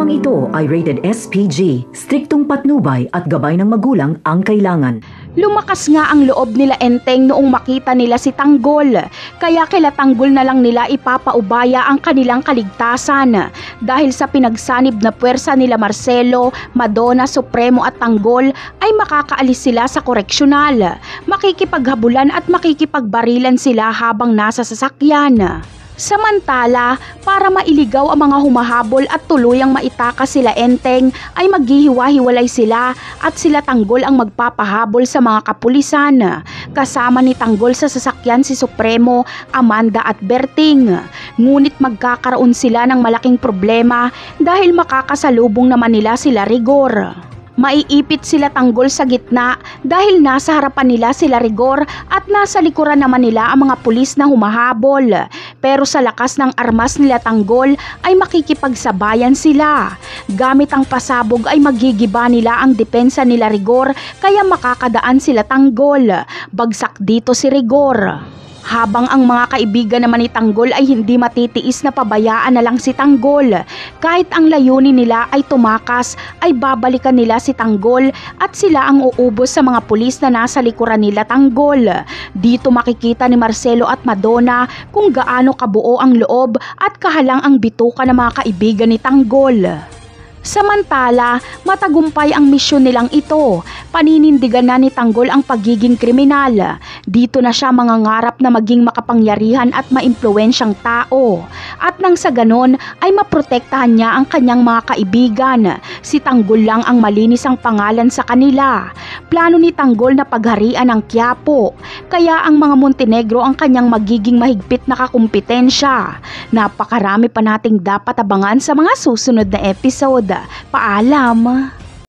Programang ito ay rated SPG, striktong patnubay at gabay ng magulang ang kailangan. Lumakas nga ang loob nila Enteng noong makita nila si Tanggol, kaya kila Tanggol na lang nila ipapaubaya ang kanilang kaligtasan. Dahil sa pinagsanib na puwersa nila Marcelo, Madonna, Supremo at Tanggol ay makakaalis sila sa koreksyonal. Makikipaghabulan at makikipagbarilan sila habang nasa sasakyan. Samantala, para mailigaw ang mga humahabol at tuluyang maitakas sila Enteng ay maghihiwa-hiwalay sila at sila Tanggol ang magpapahabol sa mga kapulisan. Kasama ni Tanggol sa sasakyan si Supremo, Amanda at Berting. Ngunit magkakaroon sila ng malaking problema dahil makakasalubong naman nila sila Rigor. Maiipit sila Tanggol sa gitna dahil nasa harapan nila sila Rigor at nasa likuran naman nila ang mga pulis na humahabol. Pero sa lakas ng armas nila Tanggol ay makikipagsabayan sila. Gamit ang pasabog ay magigiba nila ang depensa nila Rigor kaya makakadaan sila Tanggol. Bagsak dito si Rigor. Habang ang mga kaibigan naman ni Tanggol ay hindi matitiis na pabayaan na lang si Tanggol. Kahit ang layunin nila ay tumakas, ay babalikan nila si Tanggol at sila ang uubos sa mga pulis na nasa likuran nila Tanggol. Dito makikita ni Marcelo at Madonna kung gaano kabuo ang loob at kahalang ang bituka ng mga kaibigan ni Tanggol. Samantala, matagumpay ang misyon nilang ito. Paninindigan na ni Tanggol ang pagiging kriminal. Dito na siya mangangarap na maging makapangyarihan at maimpluwensyang tao. At nang sa ganon ay maprotektahan niya ang kanyang mga kaibigan. Si Tanggol lang ang malinis ang pangalan sa kanila. Plano ni Tanggol na pagharian ang Quiapo. Kaya ang mga Montenegro ang kanyang magiging mahigpit na kakumpetensya. Napakarami pa nating dapat abangan sa mga susunod na episode. Paalam!